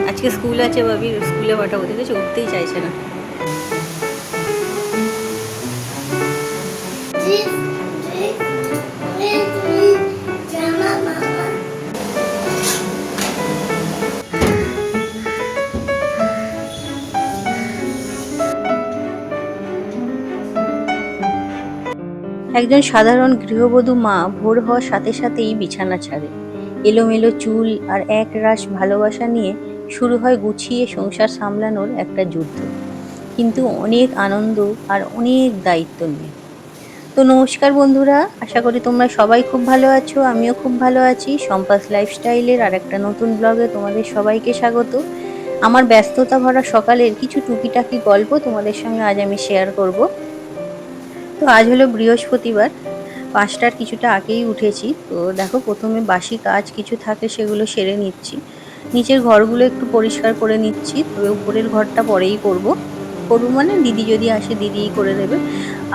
আজকে স্কুল আছে, ভাবির স্কুলে পাঠাবো, দেখেছি উঠতেই চাইছে না। একজন সাধারণ গৃহবধূ মা ভোর হওয়ার সাথে সাথেই বিছানা ছাড়ে। এলোমেলো চুল আর এক রাশ ভালোবাসা নিয়ে শুরু হয় গুছিয়ে সংসার সামলানোর একটা যুদ্ধ, কিন্তু অনেক আনন্দ আর অনেক দায়িত্ব নিয়ে। তো নমস্কার বন্ধুরা, আশা করি তোমরা সবাই খুব ভালো আছো, আমিও খুব ভালো আছি। সম্পাস লাইফস্টাইলের আর একটা নতুন ব্লগে তোমাদের সবাইকে স্বাগত। আমার ব্যস্ততা ভরা সকালের কিছু টুকিটাকি গল্প তোমাদের সঙ্গে আজ আমি শেয়ার করব। তো আজ হলো বৃহস্পতিবার, ৫টার কিছুটা আগেই উঠেছি। তো দেখো, প্রথমে বাসি কাজ কিছু থাকে সেগুলো সেরে নিচ্ছি। নিচের ঘরগুলো একটু পরিষ্কার করে নিচ্ছি, তবে উপরের ঘরটা পরেই করবো। মানে দিদি যদি আসে দিদিই করে দেবে।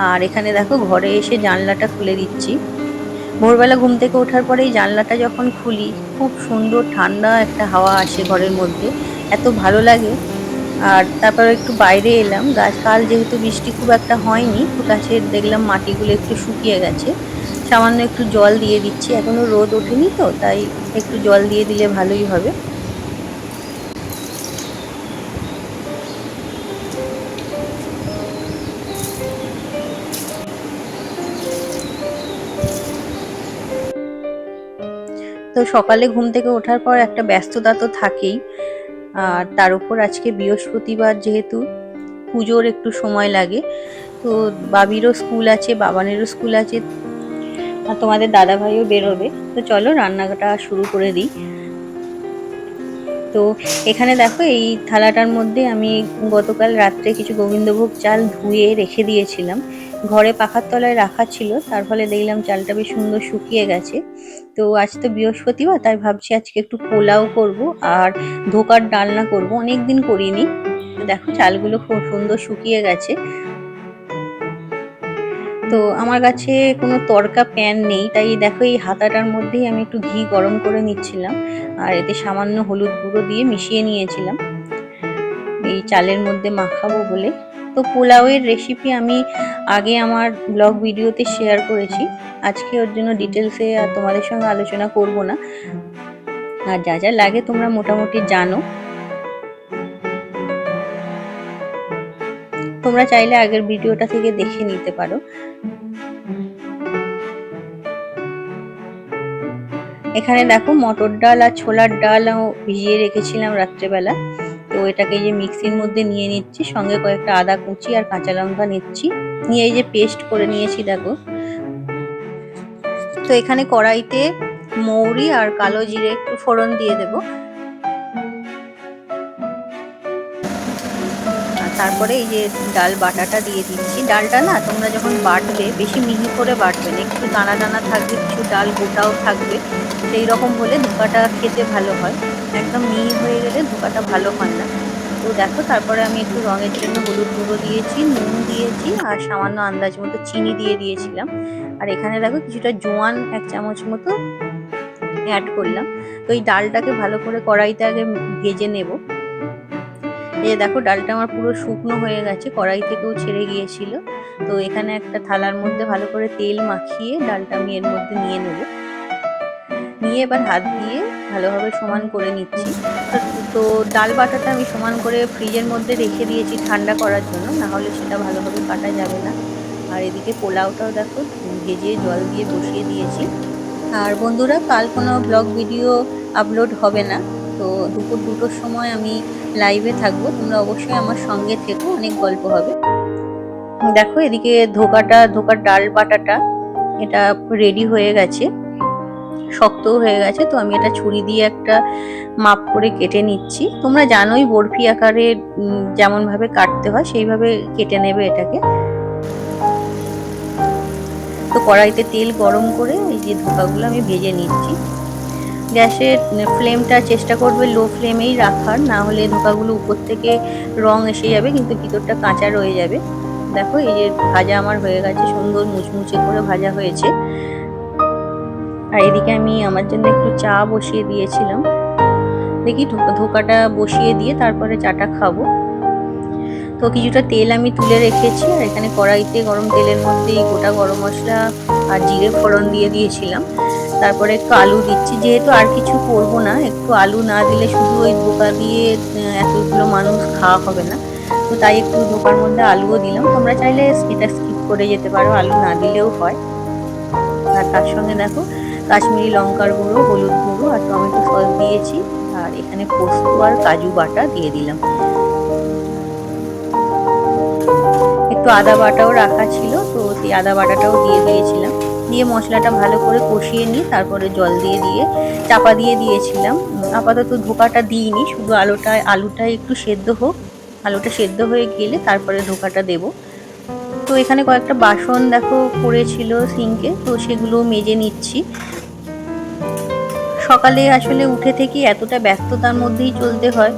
আর এখানে দেখো, ঘরে এসে জানলাটা খুলে দিচ্ছি। ভোরবেলা ঘুম থেকে ওঠার পরেই জানলাটা যখন খুলি, খুব সুন্দর ঠান্ডা একটা হাওয়া আসে ঘরের মধ্যে, এত ভালো লাগে। আর তারপর একটু বাইরে এলাম, কাল যেহেতু বৃষ্টি খুব একটা হয়নি, তো গাছের দেখলাম মাটিগুলো একটু শুকিয়ে গেছে। সামান্য একটু জল দিয়ে দিচ্ছি, এখনো রোদ ওঠেনি তো তাই একটু জল দিয়ে দিলে ভালোই হবে। তো সকালে ঘুম থেকে ওঠার পর একটা ব্যস্ততা তো থাকেই। আর তার উপর আজকে বৃহস্পতিবার যেহেতু, পুজোর একটু সময় লাগে। তো বাবিরও স্কুল আছে, বাবানেরও স্কুল আছে, আর তোমাদের দাদা ভাইও বেরোবে। তো চলো রান্নাটা শুরু করে দিই। তো এখানে দেখো, এই থালাটার মধ্যে আমি গতকাল রাত্রে কিছু গোবিন্দভোগ চাল ধুয়ে রেখে দিয়েছিলাম। ঘরে পাখার তলায় রাখা ছিল, তার ফলে দেখলাম চালটা বেশ সুন্দর শুকিয়ে গেছে। তো আজ তো বৃহস্পতিবার, তাই ভাবছি আজকে একটু পোলাও করব আর ধোকার ডালনা করব, অনেকদিন করিনি। তো দেখো, চালগুলো খুব সুন্দর শুকিয়ে গেছে। তো আমার কাছে কোনো তড়কা প্যান নেই, তাই দেখো এই হাতাটার মধ্যেই আমি একটু ঘি গরম করে নিচ্ছিলাম, আর এতে সামান্য হলুদ গুঁড়ো দিয়ে মিশিয়ে নিয়েছিলাম এই চালের মধ্যে মাখাবো বলে। তো পোলাওয়ের রেসিপি আমি আগে আমার ব্লগ ভিডিওতে শেয়ার করেছি, আজকে ওর জন্য ডিটেলসে আর তোমাদের সঙ্গে আলোচনা করব না। আর যা যা লাগে তোমরা মোটামুটি জানো। তোমরা চাইলে আগের ভিডিওটা থেকে দেখে নিতে পারো। এখানে দেখো, মটর ডাল আর ছোলার ডালও ভিজিয়ে রেখেছিলাম রাত্রেবেলা। তো এটাকে এই যে মিক্সির মধ্যে নিয়ে নিচ্ছি, সঙ্গে কয়েকটা আদা কুচি আর কাঁচা লঙ্কা নিচ্ছি, নিয়ে এই যে পেস্ট করে নিয়েছি দেখো। তো এখানে কড়াইতে মৌরি আর কালো জিরে একটু ফোড়ন দিয়ে দেবো। আর তারপরে এই যে ডাল বাটাটা দিয়ে দিচ্ছি। ডালটা না, তোমরা যখন বাটবে বেশি মিহি করে বাটবে না, একটু দানা দানা থাকবে, কিছু ডাল গোটাও থাকবে, সেই রকম হলে ধোকাটা খেতে ভালো হয়। একদম মিহি হয়ে গেলে ধোকাটা ভালো হয় না। তো দেখো, তারপরে আমি একটু রঙের জন্য হলুদ গুঁড়ো দিয়েছি, নুন দিয়েছি, আর সামান্য আন্দাজ মতো চিনি দিয়ে দিয়েছিলাম। আর এখানে দেখো, কিছুটা জোয়ান 1 চামচ মতো অ্যাড করলাম। তো এই ডালটাকে ভালো করে কড়াইতে আগে ভেজে নেব। এই যে দেখো, ডালটা আমার পুরো শুকনো হয়ে গেছে, কড়াই থেকেও ছেড়ে গিয়েছিল। তো এখানে একটা থালার মধ্যে ভালো করে তেল মাখিয়ে ডালটা আমি এর মধ্যে নিয়ে নেব। নিয়ে এবার হাত দিয়ে ভালোভাবে সমান করে নিচ্ছি। তো ডাল বাটাটা আমি সমান করে ফ্রিজের মধ্যে রেখে দিয়েছি ঠান্ডা করার জন্য, না হলে সেটা ভালোভাবে কাটা যাবে না। আর এদিকে পোলাওটাও দেখো, ভেজে জল দিয়ে বসিয়ে দিয়েছি। আর বন্ধুরা, কাল কোনো ব্লগ ভিডিও আপলোড হবে না। তো দুপুর 2টোর সময় আমি লাইভে থাকবো, তোমরা অবশ্যই আমার সঙ্গে থেকো, অনেক গল্প হবে। দেখো, এদিকে ধোকার ডাল বাটাটা এটা রেডি হয়ে গেছে, শক্তও হয়ে গেছে। তো আমি এটা ছুরি দিয়ে একটা মাপ করে কেটে নিচ্ছি। তোমরা জানোই বরফি আকারে যেমন ভাবে কাটতে হয় সেইভাবে কেটে নেবে এটাকে। তো কড়াইতে তেল গরম করে এই যে ধোকাগুলো আমি ভেজে নিচ্ছি। গ্যাসের ফ্লেমটা চেষ্টা করবে লো ফ্লেমেই রাখার, না হলে ধোকাগুলো উপর থেকে রং এসে যাবে কিন্তু ভিতরটা কাঁচা রয়ে যাবে। দেখো, এই যে ভাজা আমার হয়ে গেছে, সুন্দর মুচমুচে করে ভাজা হয়েছে। আর এদিকে আমি আমার জন্য একটু চা বসিয়ে দিয়েছিলাম। দেখি ধোকাটা বসিয়ে দিয়ে তারপরে চাটা খাবো। তো কিছুটা তেল আমি তুলে রেখেছি, আর এখানে কড়াইতে গরম তেলের মধ্যেই গোটা গরম মশলা আর জিরে ফোড়ন দিয়ে দিয়েছিলাম। তারপরে একটু আলু দিচ্ছি, যেহেতু আর কিছু করব না, একটু আলু না দিলে শুধু ওই ধোকা দিয়ে এতগুলো মানুষ খাওয়া হবে না। তো তাই একটু ধোকার মধ্যে আলুও দিলাম। তোমরা চাইলে এটা স্কিপ করে যেতে পারো, আলু না দিলেও হয়। আর তার সঙ্গে দেখো কাশ্মীরি লঙ্কার গুঁড়ো, হলুদ গুঁড়ো আর টমেটো সস দিয়েছি। আর এখানে পোস্ত আর কাজু বাটা দিয়ে দিলাম। একটু আদা বাটাও রাখা ছিল, তো সেই আদা বাটাটাও দিয়ে দিয়েছিলাম। দিয়ে মশলাটা ভালো করে কষিয়ে নিয়ে তারপরে জল দিয়ে চাপা দিয়ে দিয়েছিলাম। আপাতত ধোকাটা দিইনি, শুধু আলুটা একটু সেদ্ধ হোক। আলুটা সেদ্ধ হয়ে গেলে তারপরে ধোকাটা দেব। তো এখানে কয়েকটা বাসন দেখো পড়েছিল সিঙ্কে, তো সেগুলো মেজে নিচ্ছি। সকালে আসলে উঠে থেকে এতটা ব্যস্ততার মধ্যেই চলতে হয়,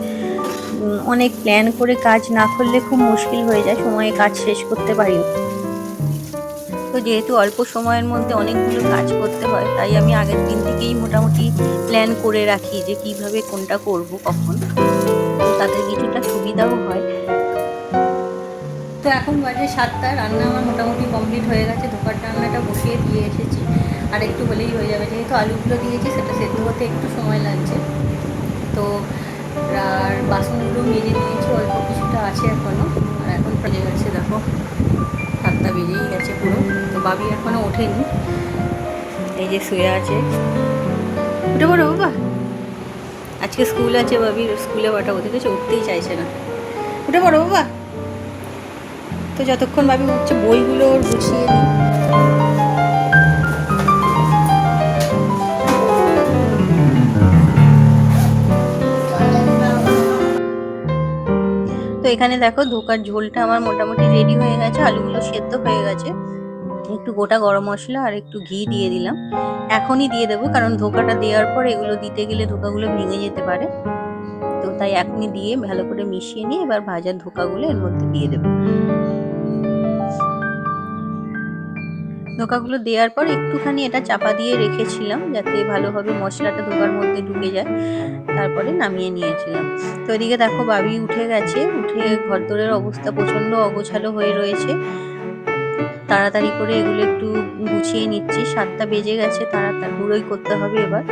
অনেক প্ল্যান করে কাজ না করলে খুব মুশকিল হয়ে যায়, সময়ে কাজ শেষ করতে পারি না। তো যেহেতু অল্প সময়ের মধ্যে অনেকগুলো কাজ করতে হয়, তাই আমি আগের দিন থেকেই মোটামুটি প্ল্যান করে রাখি যে কিভাবে কোনটা করব কখন। তো তাতে কিছুটা সুবিধাও হয়। তো এখন বাজে 7টা, রান্না আমার মোটামুটি কমপ্লিট হয়ে গেছে। ধোকার রান্নাটা বসিয়ে দিয়ে এসেছি, আর একটু হলেই হয়ে যাবে। যেহেতু আলুগুলো দিয়েছি, সেটা সেদ্ধ হতে একটু সময় লাগছে। তো আর বাসনগুলো মেজে নিয়েছি, অল্প কিছুটা আছে এখনও। আর এখন বেজে গেছে দেখো 7টা বেজেই গেছে পুরো। তো বাবি এখনও ওঠেনি, এই যে শুয়ে আছে। উঠে পড়ো বাবা, আজকে স্কুল আছে বাবির, স্কুলে পাঠাবো, ঠিক আছে? উঠতেই চাইছে না। উঠে পড়ো বাবা। তো যতক্ষণ বাবি উঠছে বইগুলো ওর গুছিয়ে নিই। তো এখানে দেখো ধোকার ঝোলটা আমার মোটামুটি রেডি হয়ে গেছে, আলুগুলো সেদ্ধ হয়ে গেছে। একটু গোটা গরম মশলা আর একটু ঘি দিয়ে দিলাম। এখনই দিয়ে দেবো, কারণ ধোকাটা দেওয়ার পর এগুলো দিতে গেলে ধোকাগুলো ভেঙে যেতে পারে। তো তাই এখনই দিয়ে ভালো করে মিশিয়ে নিয়ে এবার ভাজার ধোকাগুলো এর মধ্যে দিয়ে দেবো। ধোকাগুলো দেওয়ার পর একটুখানি এটা চাপা দিয়ে রেখেছিলাম, যাতে ভালোভাবে মশলাটা ধোকার মধ্যে ঢুকে যায়। তারপরে নামিয়ে নিয়েছিলাম। তো এদিকে দেখো বাবি উঠে গেছে, উঠে ঘরদোরের অবস্থা প্রচন্ড অগোছালো হয়ে রয়েছে। তাড়াতাড়ি করে এগুলো একটু গুছিয়ে নিচ্ছি, 7টা বেজে গেছে, তাড়াতাড়ি করতে হবে এবার।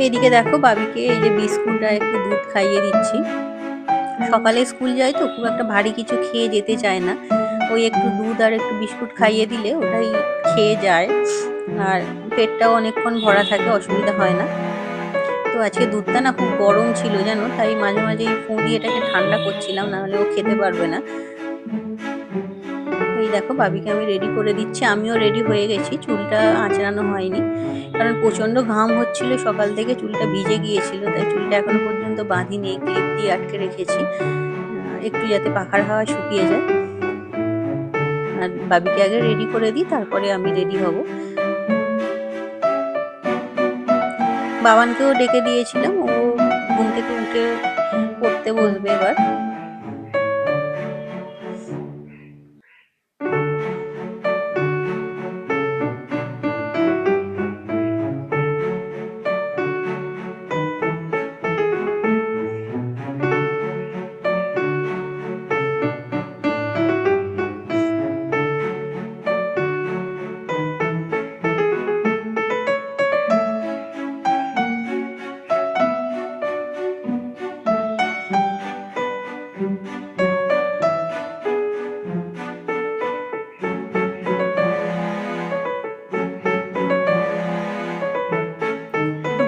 এদিকে দেখো বাবিকে এই যে বিস্কুট আর একটু দুধ খাইয়ে দিচ্ছি। সকালে স্কুল যায় তো খুব একটা ভারী কিছু খেয়ে যেতে চায় না, ওই একটু দুধ আর একটু বিস্কুট খাইয়ে দিলে ওটাই খেয়ে যায়। আর পেটটাও অনেকক্ষণ ভরা থাকে, অসুবিধা হয় না। তো আজকে দুধটা না খুব গরম ছিল জানো, তাই মাঝে মাঝে ফু দিয়ে এটাকে ঠান্ডা করছিলাম, না হলে ও খেতে পারবে না। এই দেখো বাবিকে আমি রেডি করে দিচ্ছি, আমিও রেডি হয়ে গেছি। চুলটা আঁচড়ানো হয়নি, কারণ প্রচন্ড ঘাম হচ্ছিল সকাল থেকে, চুলটা ভিজে গিয়েছিল, তাই চুলটা এখনো পর্যন্ত বাঁধিনি, ক্লিপ দিয়ে আটকে রেখেছি, একটু যাতে পাখার হাওয়া শুকিয়ে যায়। আর বাবিকে আগে রেডি করে দিই, তারপরে আমি রেডি হব। বাবানকেও ডেকে দিয়েছিলাম, ও ঘুম থেকে উঠে পড়তে বসবে এবার।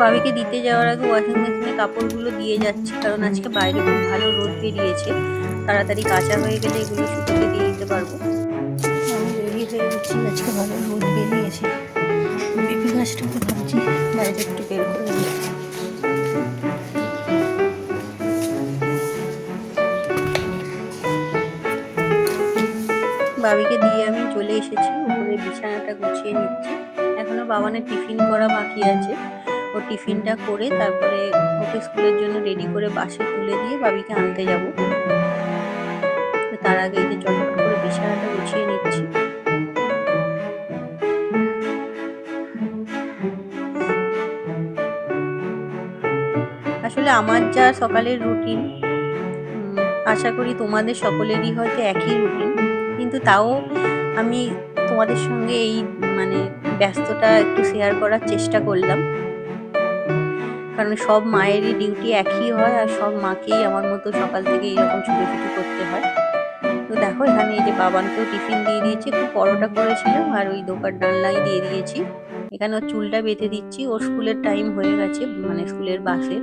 বাবিকে দিতে যাওয়ার আগে ওয়াশিং মেশিনে কাপড়গুলো দিয়ে যাচ্ছি, কারণ আজকে বাইরে খুব ভালো রোদ বেরিয়েছে। তাড়াতাড়ি কাঁচা হয়ে গেলে এগুলো শুকোতে দিয়ে দিতে পারবো। আমি রেডি হয়ে গেছি, আজকে ভালো রোদ বেরিয়েছে। পেঁপে গাছটাকে ভাবছি বাইরে একটু বের করে দিই। বাবিকে দিয়ে আমি চলে এসেছি, উপরে বিছানাটা গুছিয়ে নিচ্ছি। এখনো বাবানের টিফিন করা বাকি আছে। ও টিফিনটা করে তারপরে ওকে স্কুলের জন্য রেডি করে বাসে তুলে দিয়ে বাবিকে আনতে যাব। তার আগে এই যে চটপট করে বিছানাটা গুছিয়ে নিচ্ছি। আসলে আমার যা সকালের রুটিন, আশা করি তোমাদের সকলেরই হয়তো একই রুটিন, কিন্তু তাও আমি তোমাদের সঙ্গে এই মানে ব্যস্ততা একটু শেয়ার করার চেষ্টা করলাম, কারণ সব মায়েরই ডিউটি একই হয় আর সব মাকেই আমার মতো সকাল থেকে এইরকম ছুটোছুটি করতে হয়। তো দেখো এখানে এই যে বাবানকেও টিফিন দিয়ে দিয়েছি, একটু পরোটা করেছিল আর ওই দোকান ডালনাই দিয়ে দিয়েছি। এখানে ওর চুলটা বেঁধে দিচ্ছি, ওর স্কুলের টাইম হয়ে গেছে, মানে স্কুলের বাসে।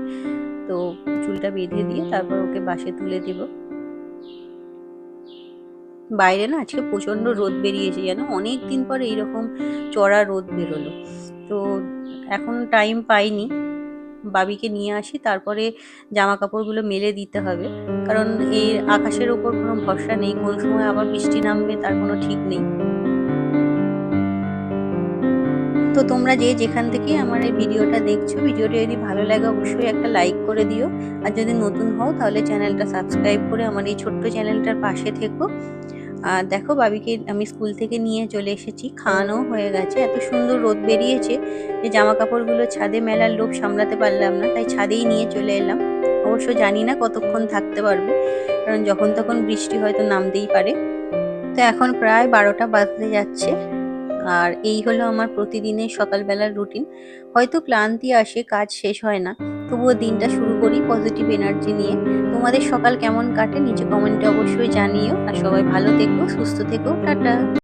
তো চুলটা বেঁধে দিয়ে তারপর ওকে বাসে তুলে দেব। বাইরে না আজকে প্রচন্ড রোদ বেরিয়েছে, যেন অনেক দিন পরে এইরকম চড়া রোদ বেরোলো। তো এখন টাইম পাইনি, বাবিকে নিয়ে আসি তারপরে জামা কাপড়গুলো মেলে দিতে হবে, কারণ এই আকাশের ওপর কোনো ভরসা নেই, কোন সময় আবার বৃষ্টি নামবে তার কোনো ঠিক নেই। তো তোমরা যে যেখান থেকে আমার এই ভিডিওটা দেখছো, ভিডিওটা যদি ভালো লাগে অবশ্যই একটা লাইক করে দিও। আর যদি নতুন হও তাহলে চ্যানেলটা সাবস্ক্রাইব করে আমার এই ছোট্ট চ্যানেলটার পাশে থেকো। আর দেখো বাবিকে আমি স্কুল থেকে নিয়ে চলে এসেছি, খাওয়ানো হয়ে গেছে। এত সুন্দর রোদ বেরিয়েছে যে জামা কাপড়গুলো ছাদে মেলার লোভ সামলাতে পারলাম না, তাই ছাদেই নিয়ে চলে এলাম। অবশ্য জানি না কতক্ষণ থাকতে পারবে, কারণ যখন তখন বৃষ্টি হয়তো নামতেই পারে। তো এখন প্রায় 12টা বাজতে যাচ্ছে, আর এই হলো আমার প্রতিদিনের সকালবেলার রুটিন। হয়তো ক্লান্তি আসে, কাজ শেষ হয় না, তবুও দিনটা শুরু করি পজিটিভ এনার্জি নিয়ে। তোমাদের সকাল কেমন কাটে নিচে কমেন্টে অবশ্যই জানিও। আর সবাই ভালো থেকো, সুস্থ থেকো, টাটা।